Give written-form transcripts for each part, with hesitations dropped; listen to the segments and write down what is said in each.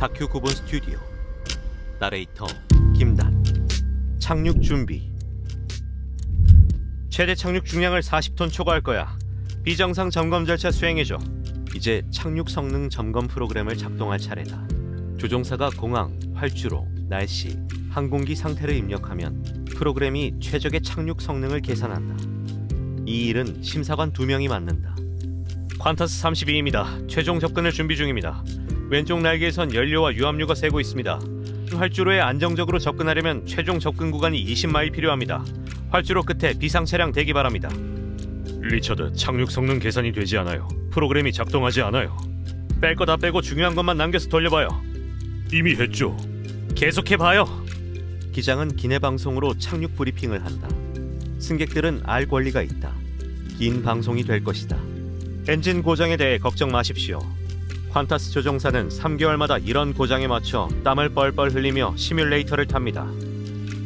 다큐 9분 스튜디오. 나레이터 김단. 착륙 준비. 최대 착륙 중량을 40톤 초과할 거야. 비정상 점검 절차 수행해줘. 이제 착륙 성능 점검 프로그램을 작동할 차례다. 조종사가 공항, 활주로, 날씨, 항공기 상태를 입력하면 프로그램이 최적의 착륙 성능을 계산한다. 이 일은 심사관 2명이 맡는다. 퀀타스 32입니다. 최종 접근을 준비 중입니다. 왼쪽 날개에선 연료와 유압류가 새고 있습니다. 활주로에 안정적으로 접근하려면 최종 접근 구간이 20마일 필요합니다. 활주로 끝에 비상 차량 대기 바랍니다. 리처드, 착륙 성능 계산이 되지 않아요. 프로그램이 작동하지 않아요. 뺄 거 다 빼고 중요한 것만 남겨서 돌려봐요. 이미 했죠. 계속해봐요. 기장은 기내 방송으로 착륙 브리핑을 한다. 승객들은 알 권리가 있다. 긴 방송이 될 것이다. 엔진 고장에 대해 걱정 마십시오. 퀀타스 조종사는 3개월마다 이런 고장에 맞춰 땀을 뻘뻘 흘리며 시뮬레이터를 탑니다.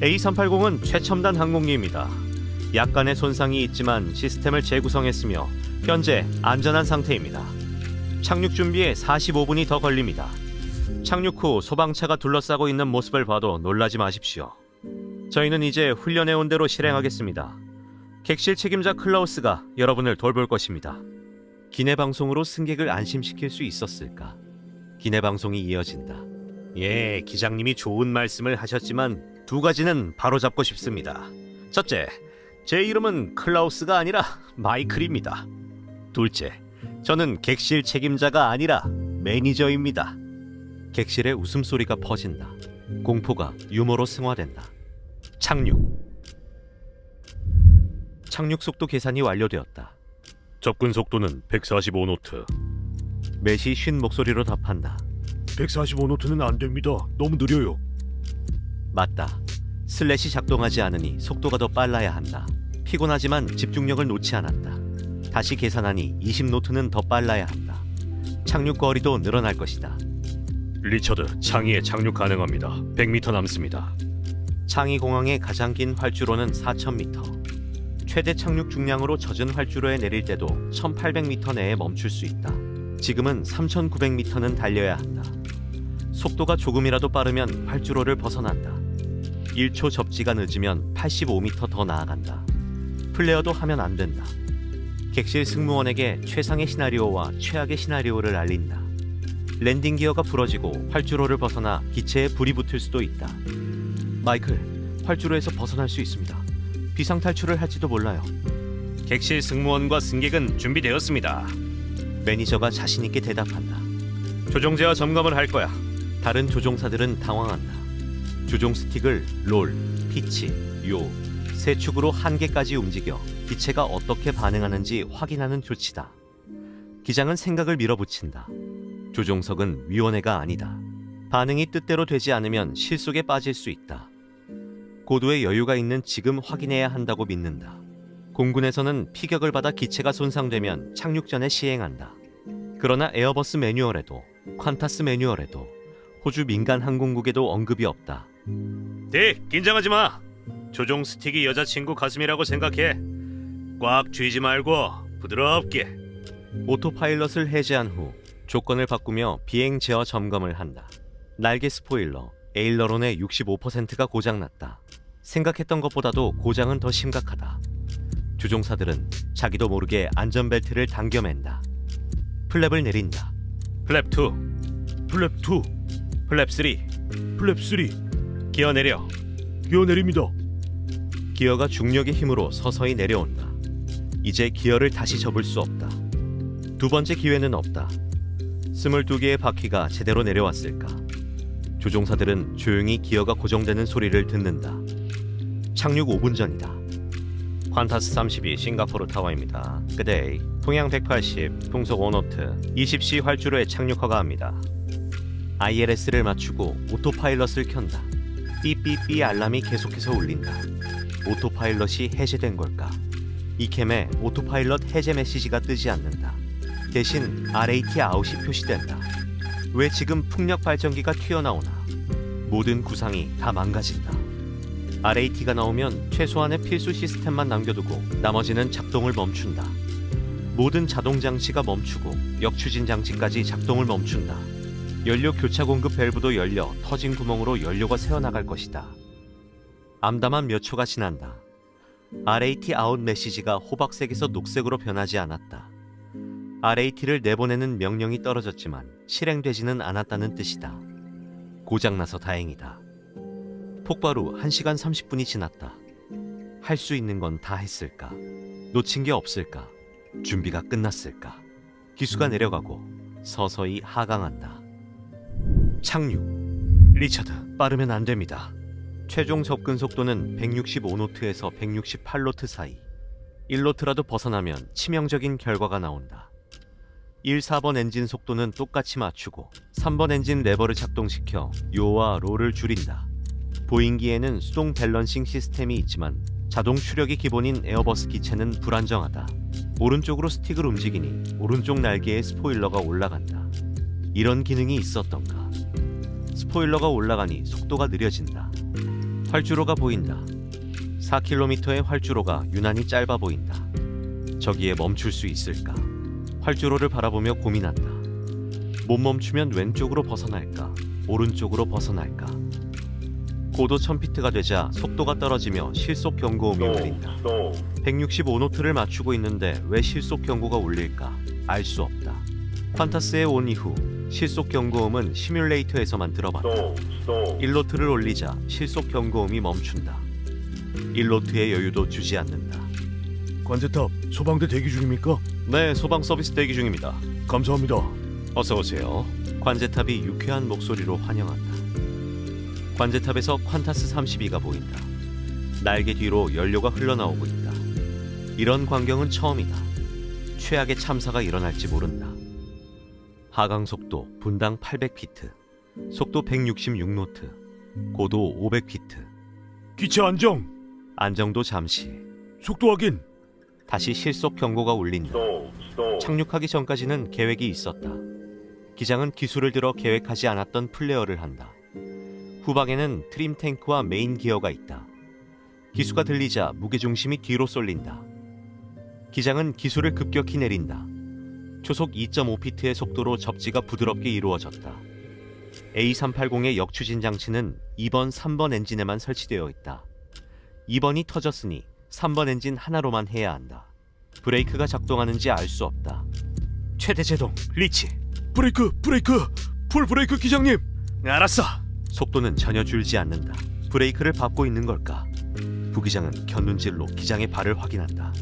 A380은 최첨단 항공기입니다. 약간의 손상이 있지만 시스템을 재구성했으며 현재 안전한 상태입니다. 착륙 준비에 45분이 더 걸립니다. 착륙 후 소방차가 둘러싸고 있는 모습을 봐도 놀라지 마십시오. 저희는 이제 훈련해온 대로 실행하겠습니다. 객실 책임자 클라우스가 여러분을 돌볼 것입니다. 기내 방송으로 승객을 안심시킬 수 있었을까? 기내 방송이 이어진다. 예, 기장님이 좋은 말씀을 하셨지만 2가지는 바로잡고 싶습니다. 첫째, 제 이름은 클라우스가 아니라 마이클입니다. 둘째, 저는 객실 책임자가 아니라 매니저입니다. 객실에 웃음소리가 퍼진다. 공포가 유머로 승화된다. 착륙. 착륙 속도 계산이 완료되었다. 접근 속도는 145노트. 맷이 쉰 목소리로 답한다. 145노트는 안 됩니다. 너무 느려요. 맞다. 슬랫이 작동하지 않으니 속도가 더 빨라야 한다. 피곤하지만 집중력을 놓지 않았다. 다시 계산하니 20노트는 더 빨라야 한다. 착륙 거리도 늘어날 것이다. 리처드, 창의에 착륙 가능합니다. 100m 남습니다. 창의 공항의 가장 긴 활주로는 4,000m. 최대 착륙 중량으로 젖은 활주로에 내릴 때도 1,800m 내에 멈출 수 있다. 지금은 3,900m는 달려야 한다. 속도가 조금이라도 빠르면 활주로를 벗어난다. 1초 접지가 늦으면 85m 더 나아간다. 플레어도 하면 안 된다. 객실 승무원에게 최상의 시나리오와 최악의 시나리오를 알린다. 랜딩 기어가 부러지고 활주로를 벗어나 기체에 불이 붙을 수도 있다. 마이클, 활주로에서 벗어날 수 있습니다. 비상 탈출을 할지도 몰라요. 객실 승무원과 승객은 준비되었습니다. 매니저가 자신 있게 대답한다. 조종제와 점검을 할 거야. 다른 조종사들은 당황한다. 조종 스틱을 롤, 피치, 요, 세 축으로 한 개까지 움직여 기체가 어떻게 반응하는지 확인하는 조치다. 기장은 생각을 밀어붙인다. 조종석은 위원회가 아니다. 반응이 뜻대로 되지 않으면 실속에 빠질 수 있다. 고도의 여유가 있는 지금 확인해야 한다고 믿는다. 공군에서는 피격을 받아 기체가 손상되면 착륙 전에 시행한다. 그러나 에어버스 매뉴얼에도 퀀타스 매뉴얼에도 호주 민간 항공국에도 언급이 없다. 딕, 긴장하지 마. 조종 스틱이 여자친구 가슴이라고 생각해. 꽉 쥐지 말고 부드럽게. 오토파일럿을 해제한 후 조건을 바꾸며 비행 제어 점검을 한다. 날개 스포일러, 에일러론의 65%가 고장났다. 생각했던 것보다도 고장은 더 심각하다. 조종사들은 자기도 모르게 안전벨트를 당겨맨다. 플랩을 내린다. 플랩 2, 플랩 2, 플랩 3, 플랩 3. 기어 내려. 기어 내립니다. 기어가 중력의 힘으로 서서히 내려온다. 이제 기어를 다시 접을 수 없다. 2번째 기회는 없다. 22개의 바퀴가 제대로 내려왔을까? 조종사들은 조용히 기어가 고정되는 소리를 듣는다. 착륙 5분 전이다. 퀀타스 32 싱가포르 타워입니다. 그데이 동양 180, 풍속 5노트, 20시 활주로에 착륙 허가합니다. ILS를 맞추고 오토파일럿을 켠다. 삐삐삐 알람이 계속해서 울린다. 오토파일럿이 해제된 걸까? 이 캠에 오토파일럿 해제 메시지가 뜨지 않는다. 대신 RAT 아웃이 표시된다. 왜 지금 풍력 발전기가 튀어나오나? 모든 구상이 다 망가진다. RAT가 나오면 최소한의 필수 시스템만 남겨두고 나머지는 작동을 멈춘다. 모든 자동 장치가 멈추고 역추진 장치까지 작동을 멈춘다. 연료 교차 공급 밸브도 열려 터진 구멍으로 연료가 새어나갈 것이다. 암담한 몇 초가 지난다. RAT 아웃 메시지가 호박색에서 녹색으로 변하지 않았다. RAT를 내보내는 명령이 떨어졌지만 실행되지는 않았다는 뜻이다. 고장나서 다행이다. 폭발 후 1시간 30분이 지났다. 할 수 있는 건 다 했을까? 놓친 게 없을까? 준비가 끝났을까? 기수가 내려가고 서서히 하강한다. 착륙. 리처드, 빠르면 안 됩니다. 최종 접근 속도는 165노트에서 168노트 사이. 1노트라도 벗어나면 치명적인 결과가 나온다. 1, 4번 엔진 속도는 똑같이 맞추고 3번 엔진 레버를 작동시켜 요와 로를 줄인다. 보잉기에는 수동 밸런싱 시스템이 있지만 자동 추력이 기본인 에어버스 기체는 불안정하다. 오른쪽으로 스틱을 움직이니 오른쪽 날개에 스포일러가 올라간다. 이런 기능이 있었던가. 스포일러가 올라가니 속도가 느려진다. 활주로가 보인다. 4km의 활주로가 유난히 짧아 보인다. 저기에 멈출 수 있을까? 활주로를 바라보며 고민한다. 못 멈추면 왼쪽으로 벗어날까? 오른쪽으로 벗어날까? 고도 1000피트가 되자 속도가 떨어지며 실속 경고음이 울린다. 165노트를 맞추고 있는데 왜 실속 경고가 울릴까? 알 수 없다. 퀀타스에 온 이후 실속 경고음은 시뮬레이터에서만 들어봤다. 1노트를 올리자 실속 경고음이 멈춘다. 1노트의 여유도 주지 않는다. 관제탑, 소방대 대기 중입니까? 네, 소방 서비스 대기 중입니다. 감사합니다. 어서 오세요. 관제탑이 유쾌한 목소리로 환영한다. 관제탑에서 퀀타스 32가 보인다. 날개 뒤로 연료가 흘러나오고 있다. 이런 광경은 처음이다. 최악의 참사가 일어날지 모른다. 하강 속도 분당 800피트, 속도 166노트, 고도 500피트. 기체 안정. 안정도 잠시. 속도 확인. 다시 실속 경고가 울린다. 착륙하기 전까지는 계획이 있었다. 기장은 기술을 들어 계획하지 않았던 플레어를 한다. 후방에는 트림 탱크와 메인 기어가 있다. 기수가 들리자 무게중심이 뒤로 쏠린다. 기장은 기술을 급격히 내린다. 초속 2.5피트의 속도로 접지가 부드럽게 이루어졌다. A380의 역추진 장치는 2번, 3번 엔진에만 설치되어 있다. 2번이 터졌으니 3번 엔진 하나로만 해야 한다. 브레이크가 작동하는지 알 수 없다. 최대 제동, 리치. 브레이크, 풀 브레이크 기장님. 알았어. 속도는 전혀 줄지 않는다. 브레이크를 밟고 있는 걸까? 부기장은 곁눈질로 기장의 발을 확인한다.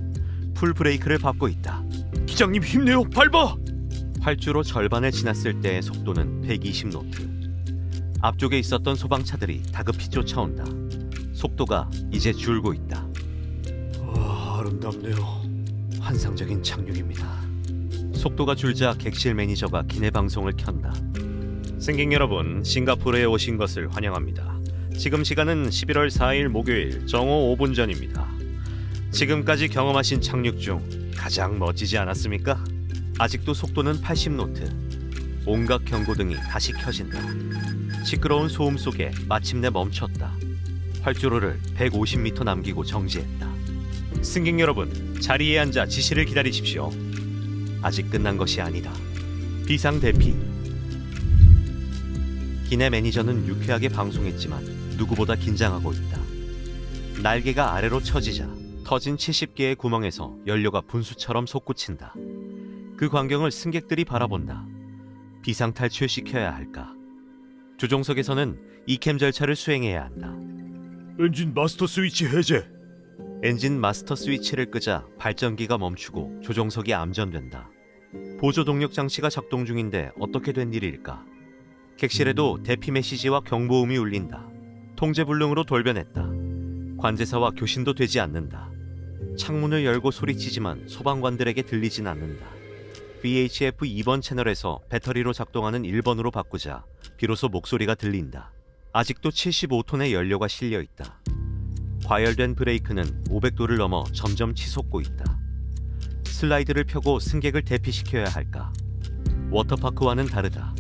풀 브레이크를 밟고 있다. 기장님 힘내요, 밟아. 활주로 절반을 지났을 때의 속도는 120노트. 앞쪽에 있었던 소방차들이 다급히 쫓아온다. 속도가 이제 줄고 있다. 아름답네요. 환상적인 착륙입니다. 속도가 줄자 객실 매니저가 기내 방송을 켠다. 승객 여러분, 싱가포르에 오신 것을 환영합니다. 지금 시간은 11월 4일 목요일 정오 5분 전입니다. 지금까지 경험하신 착륙 중 가장 멋지지 않았습니까? 아직도 속도는 80노트. 온갖 경고등이 다시 켜진다. 시끄러운 소음 속에 마침내 멈췄다. 활주로를 150m 남기고 정지했다. 승객 여러분, 자리에 앉아 지시를 기다리십시오. 아직 끝난 것이 아니다. 비상 대피. 기내 매니저는 유쾌하게 방송했지만 누구보다 긴장하고 있다. 날개가 아래로 처지자 터진 70개의 구멍에서 연료가 분수처럼 솟구친다. 그 광경을 승객들이 바라본다. 비상 탈출시켜야 할까? 조종석에서는 이캠 절차를 수행해야 한다. 엔진 마스터 스위치 해제. 엔진 마스터 스위치를 끄자 발전기가 멈추고 조종석이 암전된다. 보조 동력 장치가 작동 중인데 어떻게 된 일일까? 객실에도 대피 메시지와 경보음이 울린다. 통제 불능으로 돌변했다. 관제사와 교신도 되지 않는다. 창문을 열고 소리치지만 소방관들에게 들리진 않는다. VHF 2번 채널에서 배터리로 작동하는 1번으로 바꾸자 비로소 목소리가 들린다. 아직도 75톤의 연료가 실려 있다. 과열된 브레이크는 500도를 넘어 점점 치솟고 있다. 슬라이드를 펴고 승객을 대피시켜야 할까? 워터파크와는 다르다.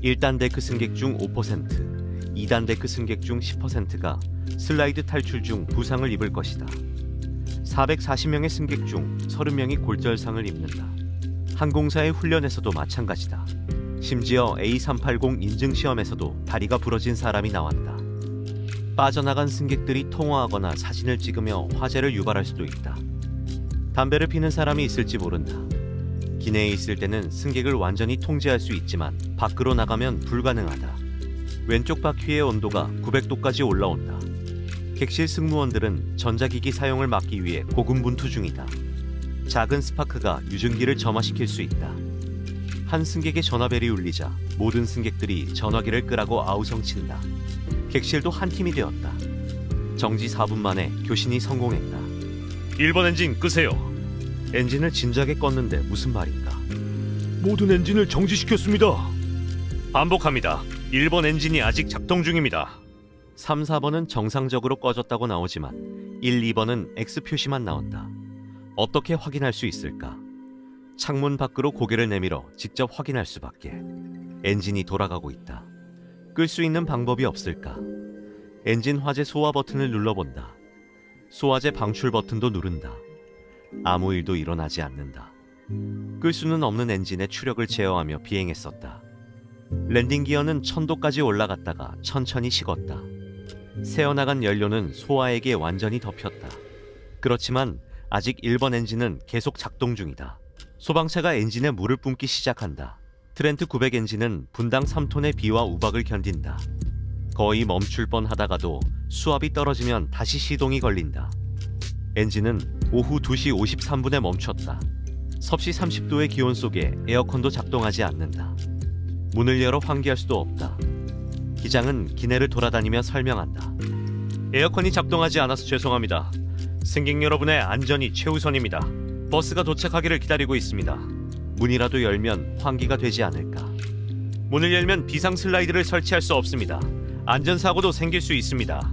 1단 데크 승객 중 5%, 2단 데크 승객 중 10%가 슬라이드 탈출 중 부상을 입을 것이다. 440명의 승객 중 30명이 골절상을 입는다. 항공사의 훈련에서도 마찬가지다. 심지어 A380 인증 시험에서도 다리가 부러진 사람이 나왔다. 빠져나간 승객들이 통화하거나 사진을 찍으며 화재를 유발할 수도 있다. 담배를 피는 사람이 있을지 모른다. 기내에 있을 때는 승객을 완전히 통제할 수 있지만 밖으로 나가면 불가능하다. 왼쪽 바퀴의 온도가 900도까지 올라온다. 객실 승무원들은 전자기기 사용을 막기 위해 고군분투 중이다. 작은 스파크가 유증기를 점화시킬 수 있다. 한 승객의 전화벨이 울리자 모든 승객들이 전화기를 끄라고 아우성친다. 객실도 한 팀이 되었다. 정지 4분 만에 교신이 성공했다. 1번 엔진 끄세요. 엔진을 진작에 껐는데 무슨 말인가? 모든 엔진을 정지시켰습니다. 반복합니다. 1번 엔진이 아직 작동 중입니다. 3, 4번은 정상적으로 꺼졌다고 나오지만 1, 2번은 X 표시만 나온다. 어떻게 확인할 수 있을까? 창문 밖으로 고개를 내밀어 직접 확인할 수밖에. 엔진이 돌아가고 있다. 끌 수 있는 방법이 없을까? 엔진 화재 소화 버튼을 눌러본다. 소화제 방출 버튼도 누른다. 아무 일도 일어나지 않는다. 끌 수는 없는 엔진의 추력을 제어하며 비행했었다. 랜딩 기어는 1000도까지 올라갔다가 천천히 식었다. 새어나간 연료는 소화액에 완전히 덮였다. 그렇지만 아직 1번 엔진은 계속 작동 중이다. 소방차가 엔진에 물을 뿜기 시작한다. 트렌트 900 엔진은 분당 3톤의 비와 우박을 견딘다. 거의 멈출 뻔 하다가도 수압이 떨어지면 다시 시동이 걸린다. 엔진은 오후 2시 53분에 멈췄다. 섭씨 30도의 기온 속에 에어컨도 작동하지 않는다. 문을 열어 환기할 수도 없다. 기장은 기내를 돌아다니며 설명한다. 에어컨이 작동하지 않아서 죄송합니다. 승객 여러분의 안전이 최우선입니다. 버스가 도착하기를 기다리고 있습니다. 문이라도 열면 환기가 되지 않을까? 문을 열면 비상 슬라이드를 설치할 수 없습니다. 안전사고도 생길 수 있습니다.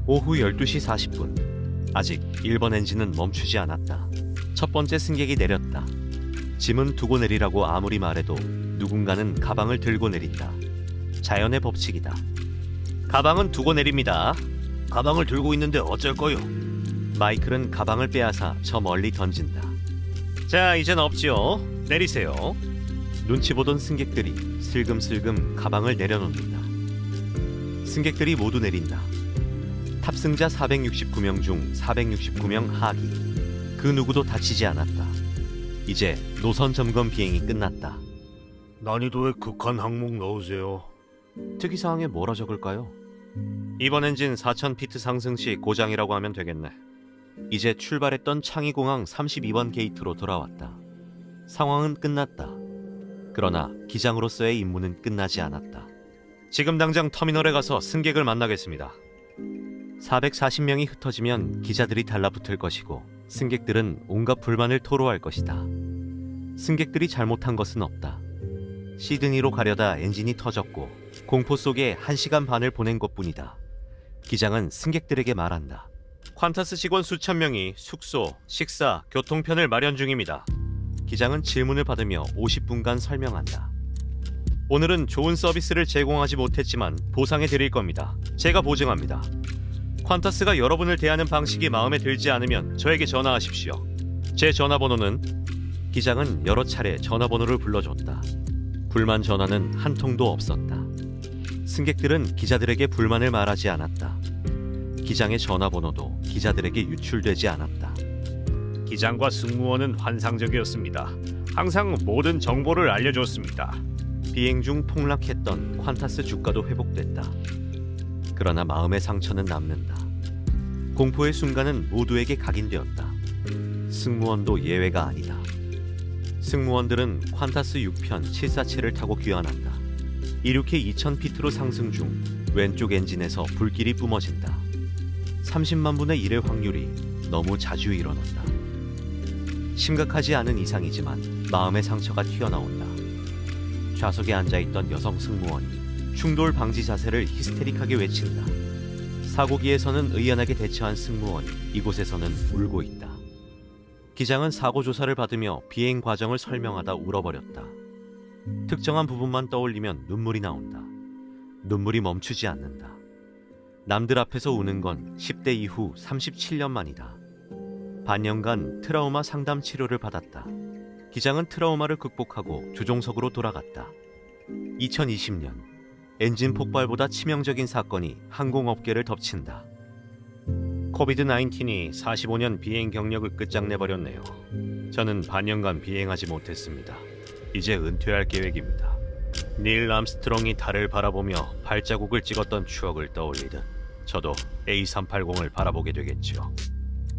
오후 12시 40분. 아직 1번 엔진은 멈추지 않았다. 첫 번째 승객이 내렸다. 짐은 두고 내리라고 아무리 말해도 누군가는 가방을 들고 내린다. 자연의 법칙이다. 가방은 두고 내립니다. 가방을 들고 있는데 어쩔 거요? 마이클은 가방을 빼앗아 저 멀리 던진다. 자, 이젠 없지요. 내리세요. 눈치 보던 승객들이 슬금슬금 가방을 내려놓는다. 승객들이 모두 내린다. 탑승자 469명 중 469명 하기. 그 누구도 다치지 않았다. 이제 노선 점검 비행이 끝났다. 난이도에 극한 항목 넣으세요. 특이사항에 뭐라 적을까요? 이번 엔진 4000피트 상승 시 고장이라고 하면 되겠네. 이제 출발했던 창의공항 32번 게이트로 돌아왔다. 상황은 끝났다. 그러나 기장으로서의 임무는 끝나지 않았다. 지금 당장 터미널에 가서 승객을 만나겠습니다. 440명이 흩어지면 기자들이 달라붙을 것이고 승객들은 온갖 불만을 토로할 것이다. 승객들이 잘못한 것은 없다. 시드니로 가려다 엔진이 터졌고 공포 속에 1시간 반을 보낸 것뿐이다. 기장은 승객들에게 말한다. 퀀타스 직원 수천 명이 숙소, 식사, 교통편을 마련 중입니다. 기장은 질문을 받으며 50분간 설명한다. 오늘은 좋은 서비스를 제공하지 못했지만 보상해 드릴 겁니다. 제가 보증합니다. 퀀타스가 여러분을 대하는 방식이 마음에 들지 않으면 저에게 전화하십시오. 제 전화번호는... 기장은 여러 차례 전화번호를 불러줬다. 불만 전화는 한 통도 없었다. 승객들은 기자들에게 불만을 말하지 않았다. 기장의 전화번호도 기자들에게 유출되지 않았다. 기장과 승무원은 환상적이었습니다. 항상 모든 정보를 알려줬습니다. 비행 중 폭락했던 퀀타스 주가도 회복됐다. 그러나 마음의 상처는 남는다. 공포의 순간은 모두에게 각인되었다. 승무원도 예외가 아니다. 승무원들은 퀀타스 6편 747을 타고 귀환한다. 이륙해 2000피트로 상승 중 왼쪽 엔진에서 불길이 뿜어진다. 30만 분의 1의 확률이 너무 자주 일어난다. 심각하지 않은 이상이지만 마음의 상처가 튀어나온다. 좌석에 앉아있던 여성 승무원이 충돌 방지 자세를 히스테릭하게 외친다. 사고기에서는 의연하게 대처한 승무원이 이곳에서는 울고 있다. 기장은 사고 조사를 받으며 비행 과정을 설명하다 울어버렸다. 특정한 부분만 떠올리면 눈물이 나온다. 눈물이 멈추지 않는다. 남들 앞에서 우는 건 10대 이후 37년 만이다. 반년간 트라우마 상담 치료를 받았다. 기장은 트라우마를 극복하고 조종석으로 돌아갔다. 2020년 엔진 폭발보다 치명적인 사건이 항공업계를 덮친다. 코비드-19이 45년 비행 경력을 끝장내버렸네요. 저는 반년간 비행하지 못했습니다. 이제 은퇴할 계획입니다. 닐 암스트롱이 달을 바라보며 발자국을 찍었던 추억을 떠올리듯 저도 A380을 바라보게 되겠죠.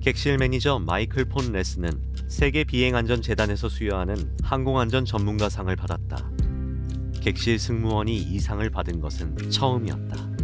객실 매니저 마이클 폰 레스는 세계 비행안전재단에서 수여하는 항공안전 전문가상을 받았다. 객실 승무원이 이 상을 받은 것은 처음이었다.